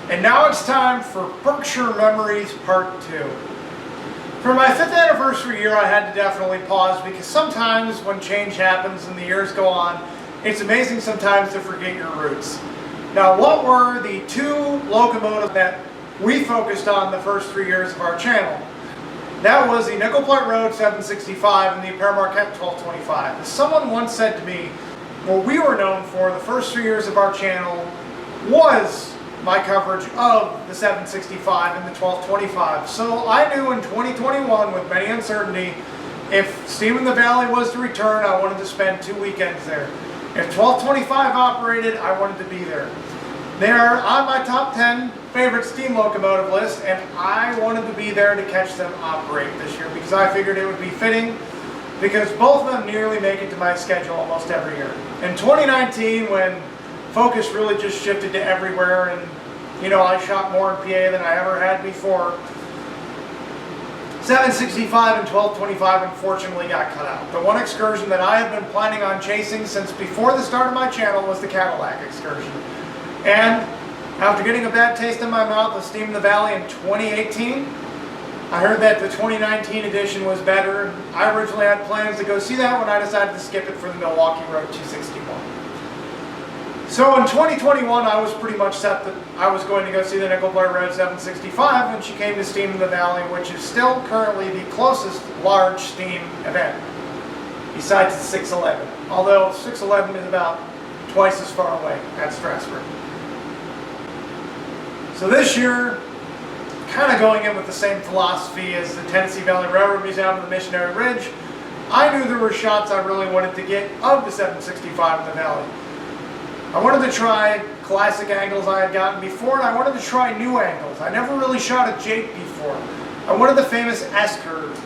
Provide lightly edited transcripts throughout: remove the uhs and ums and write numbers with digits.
And now it's time for Berkshire Memories Part 2. For my 5th anniversary year, I had to definitely pause because sometimes when change happens and the years go on, it's amazing sometimes to forget your roots. Now, what were the 2 locomotives that we focused on the first 3 years of our channel? That was the Nickel Plate Road 765 and the Pere Marquette 1225. As someone once said to me, what we were known for the first 3 years of our channel was my coverage of the 765 and the 1225. So I knew in 2021, with many uncertainty, if Steam in the Valley was to return, I wanted to spend 2 weekends there. If 1225 operated, I wanted to be there. They are on my top 10 favorite steam locomotive list, and I wanted to be there to catch them operate this year because I figured it would be fitting, because both of them nearly make it to my schedule almost every year. In 2019, when focus really just shifted to everywhere, and I shot more in PA than I ever had before, 765 and 1225 unfortunately got cut out. The one excursion that I have been planning on chasing since before the start of my channel was the Cadillac excursion. And after getting a bad taste in my mouth of Steam in the Valley in 2018, I heard that the 2019 edition was better. I originally had plans to go see that when I decided to skip it for the Milwaukee Road 261. So in 2021, I was pretty much set that I was going to go see the Nickel Plate Road 765 when she came to Steam in the Valley, which is still currently the closest large steam event, besides the 611. Although 611 is about twice as far away at Strasburg. So this year, kind of going in with the same philosophy as the Tennessee Valley Railroad Museum and the Missionary Ridge, I knew there were shots I really wanted to get of the 765 in the Valley. I wanted to try classic angles I had gotten before, and I wanted to try new angles. I never really shot a Jake before. I wanted the famous S-curve.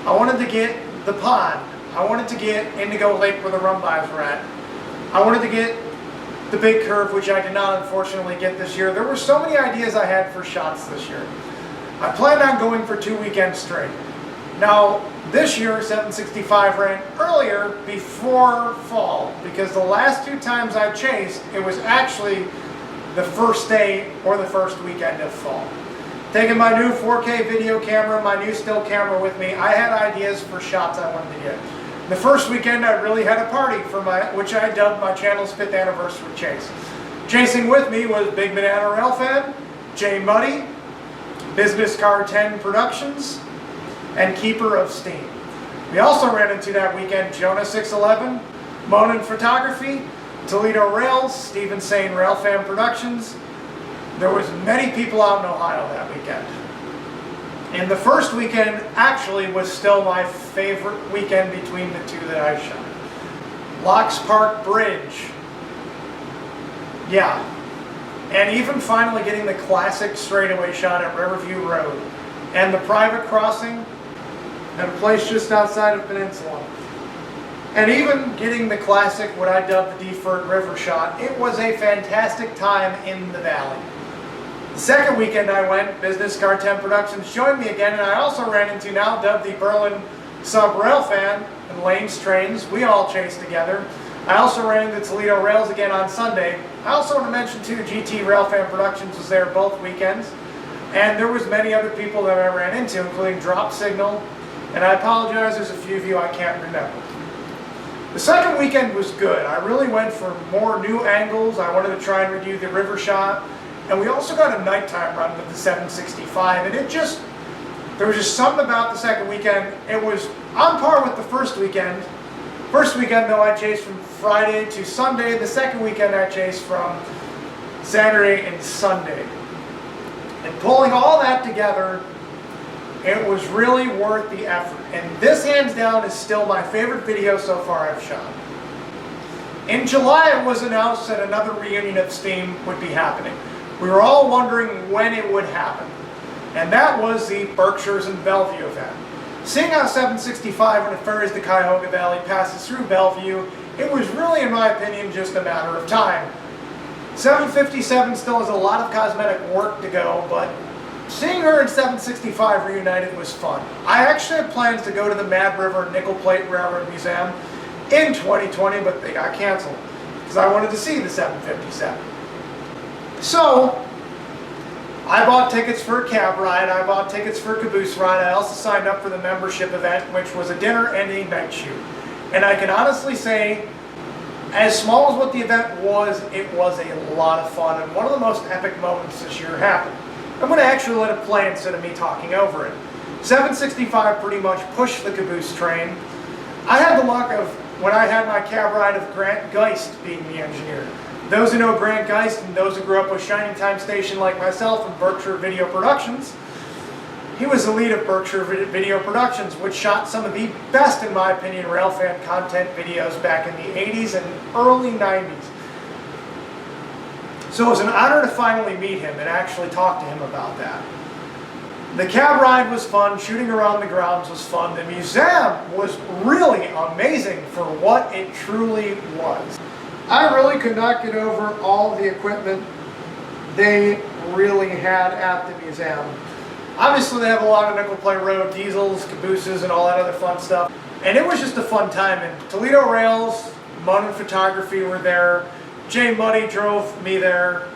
I wanted to get the pond. I wanted to get Indigo Lake where the Rumbis were at. I wanted to get the big curve, which I did not unfortunately get this year. There were so many ideas I had for shots this year. I planned on going for 2 weekends straight. Now, this year, 765 ran earlier before fall, because the last 2 times I chased, it was actually the first day or the first weekend of fall. Taking my new 4K video camera, my new still camera with me, I had ideas for shots I wanted to get. The first weekend, I really had a party for which I dubbed my channel's 5th anniversary chase. Chasing with me was Big Banana Rail Fan, Jay Muddy, Business Car 10 Productions, and Keeper of Steam. We also ran into that weekend Jonah 611, Monin Photography, Toledo Rails, Stephen Sane Rail Fan Productions. There was many people out in Ohio that weekend. And the first weekend actually was still my favorite weekend between the 2 that I shot. Locks Park Bridge. Yeah. And even finally getting the classic straightaway shot at Riverview Road. And the private crossing at a place just outside of Peninsula. And even getting the classic, what I dubbed the Deferred River shot. It was a fantastic time in the valley. The second weekend I went, Business Car 10 Productions joined me again, and I also ran into now dubbed the Berlin Sub Rail Fan and Lane's Trains. We all chased together. I also ran into Toledo Rails again on Sunday. I also want to mention too, GT Rail Fan Productions was there both weekends. And there was many other people that I ran into, including Drop Signal. And I apologize, there's a few of you I can't remember. The second weekend was good. I really went for more new angles. I wanted to try and redo the river shot. And we also got a nighttime run with the 765, and there was just something about the second weekend. It was on par with the first weekend. First weekend, though, I chased from Friday to Sunday. The second weekend, I chased from Saturday and Sunday. And pulling all that together, it was really worth the effort. And this, hands down, is still my favorite video so far I've shot. In July, it was announced that another reunion of Steam would be happening. We were all wondering when it would happen, and that was the Berkshires and Bellevue event. Seeing how 765, when it ferries the Cuyahoga Valley, passes through Bellevue, it was really, in my opinion, just a matter of time. 757 still has a lot of cosmetic work to go, but seeing her and 765 reunited was fun. I actually had plans to go to the Mad River Nickel Plate Railroad Museum in 2020, but they got canceled because I wanted to see the 757. So, I bought tickets for a cab ride, I bought tickets for a caboose ride, I also signed up for the membership event, which was a dinner and a night shoot. And I can honestly say, as small as what the event was, it was a lot of fun, and one of the most epic moments this year happened. I'm going to actually let it play instead of me talking over it. 765 pretty much pushed the caboose train. I had the luck of, when I had my cab ride, of Grant Geist being the engineer. Those who know Grant Geist and those who grew up with Shining Time Station like myself and Berkshire Video Productions, he was the lead of Berkshire Video Productions, which shot some of the best, in my opinion, railfan content videos back in the 80s and early 90s. So it was an honor to finally meet him and actually talk to him about that. The cab ride was fun, shooting around the grounds was fun, the museum was really amazing for what it truly was. I really could not get over all the equipment they really had at the museum. Obviously they have a lot of nickel plate road diesels, cabooses, and all that other fun stuff. And it was just a fun time. And Toledo Rails, Monin Photography were there. Jay Muddy drove me there.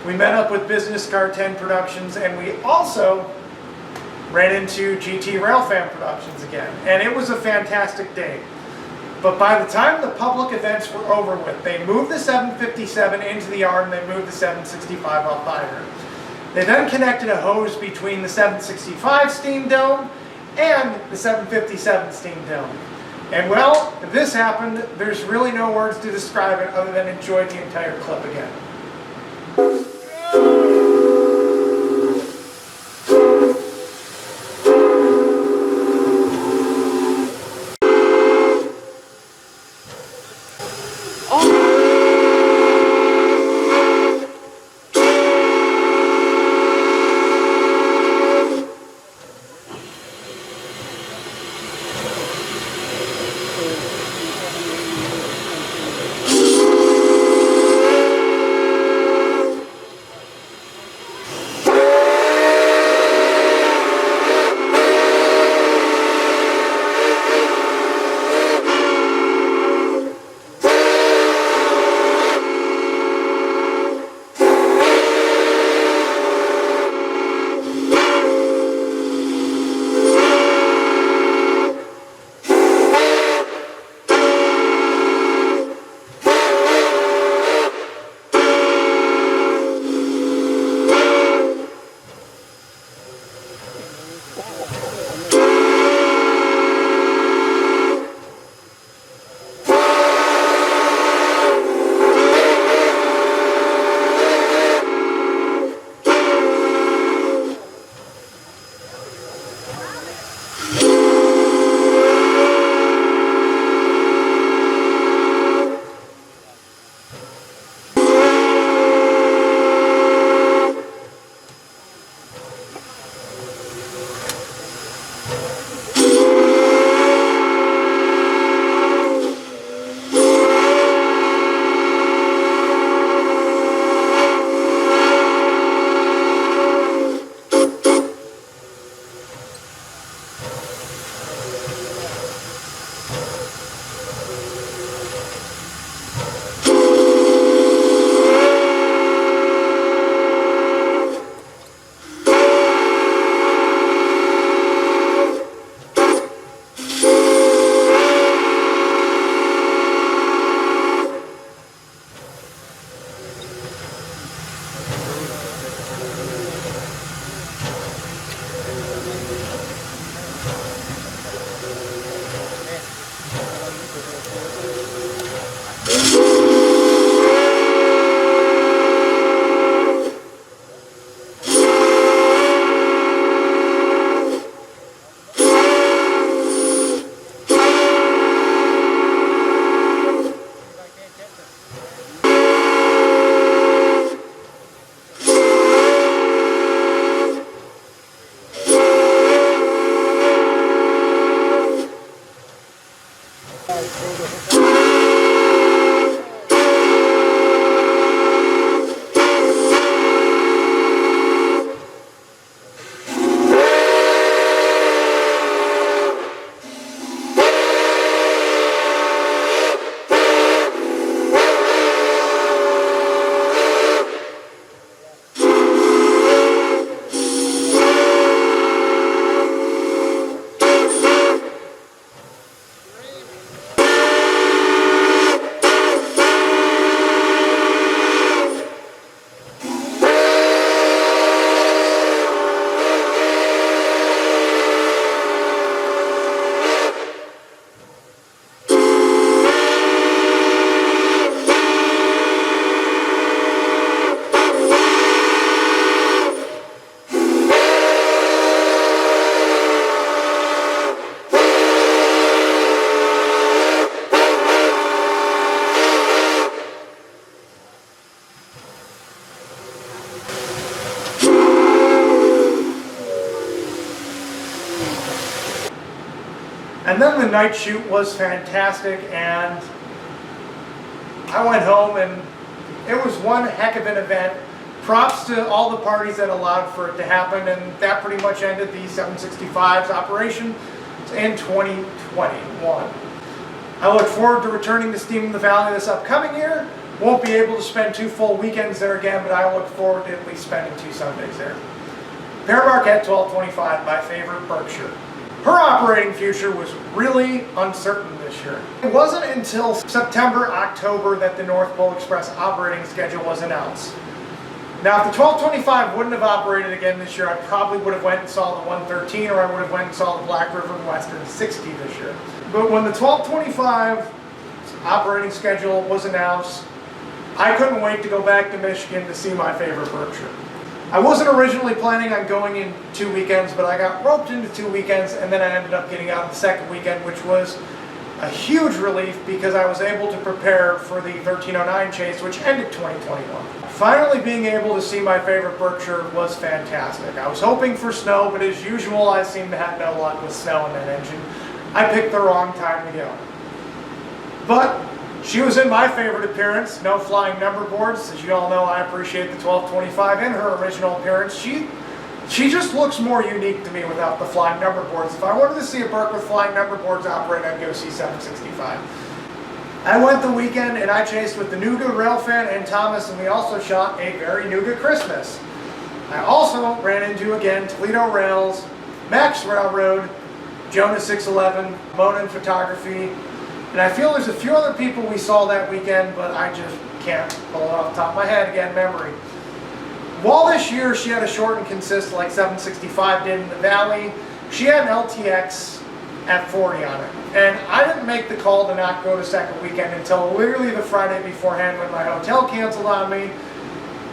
We met up with Business Car 10 Productions, and we also ran into GT Railfan Productions again. And it was a fantastic day. But by the time the public events were over with, they moved the 757 into the yard and they moved the 765 off by her. They then connected a hose between the 765 steam dome and the 757 steam dome. And well, this happened. There's really no words to describe it other than enjoy the entire clip again. And then the night shoot was fantastic, and I went home and it was one heck of an event. Props to all the parties that allowed for it to happen, and that pretty much ended the 765's operation in 2021. I look forward to returning to Steam in the Valley this upcoming year. Won't be able to spend 2 full weekends there again, but I look forward to at least spending 2 Sundays there. Pere Marquette 1225, my favorite Berkshire. Her operating future was really uncertain this year. It wasn't until September, October that the North Pole Express operating schedule was announced. Now, if the 1225 wouldn't have operated again this year, I probably would have went and saw the 113, or I would have went and saw the Black River and Western 60 this year. But when the 1225 operating schedule was announced, I couldn't wait to go back to Michigan to see my favorite Berkshire. I wasn't originally planning on going in 2 weekends, but I got roped into 2 weekends, and then I ended up getting out the second weekend, which was a huge relief because I was able to prepare for the 1309 chase, which ended 2021. Finally being able to see my favorite Berkshire was fantastic. I was hoping for snow, but as usual, I seem to have no luck with snow in that engine. I picked the wrong time to go. But she was in my favorite appearance, no flying number boards. As you all know, I appreciate the 1225 in her original appearance. She just looks more unique to me without the flying number boards. If I wanted to see a Berk with flying number boards operate, I'd go see 765. I went the weekend and I chased with the Nuga Railfan and Thomas, and we also shot a very Nuga Christmas. I also ran into, again, Toledo Rails, Max Railroad, Jonah 611, Monin Photography, and I feel there's a few other people we saw that weekend, but I just can't pull it off the top of my head, again, memory. While this year she had a short and consist like 765 did in the Valley, she had an LTX at 40 on it. And I didn't make the call to not go to second weekend until literally the Friday beforehand when my hotel canceled on me.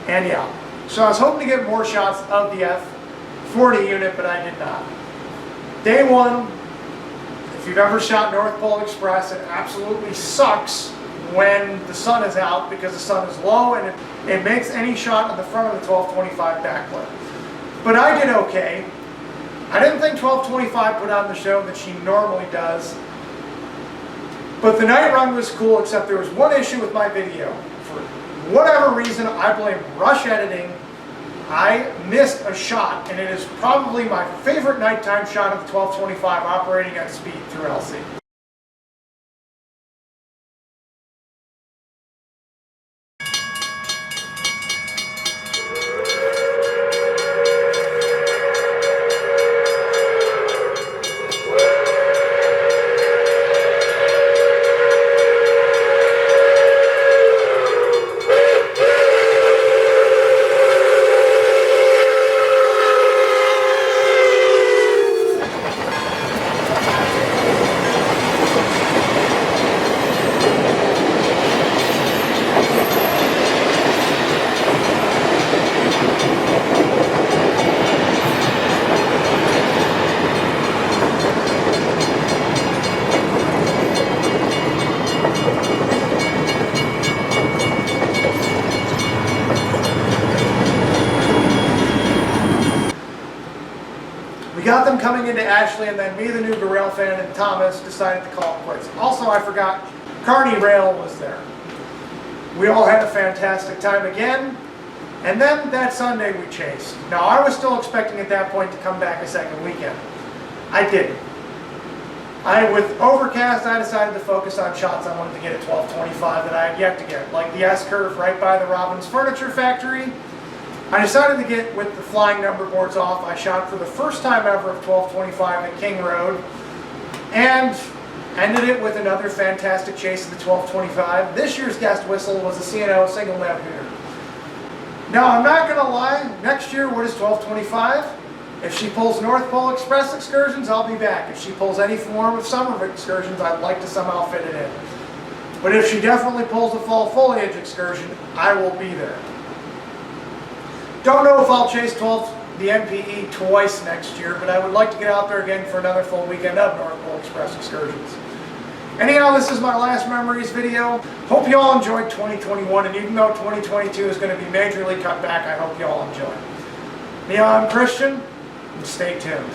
And yeah, so I was hoping to get more shots of the F40 unit, but I did not. Day one, if you've ever shot North Pole Express, it absolutely sucks when the sun is out because the sun is low and it makes any shot at the front of the 1225 backlit. But I did okay. I didn't think 1225 put on the show that she normally does. But the night run was cool, except there was one issue with my video. For whatever reason, I blame rush editing. I missed a shot, and it is probably my favorite nighttime shot of the 1225 operating at speed through LC. We got them coming into Ashley, and then me, the new rail fan, and Thomas decided to call it quits. Also, I forgot, Carney Rail was there. We all had a fantastic time again, and then that Sunday we chased. Now, I was still expecting at that point to come back a second weekend. I didn't. With Overcast, I decided to focus on shots I wanted to get at 1225 that I had yet to get, like the S-curve right by the Robbins Furniture Factory. I decided to get with the flying number boards off. I shot for the first time ever of 1225 at King Road and ended it with another fantastic chase of the 1225. This year's guest whistle was a C&O single nav hooter. Now, I'm not going to lie, next year, what is 1225? If she pulls North Pole Express excursions, I'll be back. If she pulls any form of summer excursions, I'd like to somehow fit it in. But if she definitely pulls a fall foliage excursion, I will be there. Don't know if I'll chase the MPE twice next year, but I would like to get out there again for another full weekend of North Pole Express excursions. Anyhow, this is my last memories video. Hope you all enjoyed 2021, and even though 2022 is going to be majorly cut back, I hope you all enjoy. I'm Christian, and stay tuned.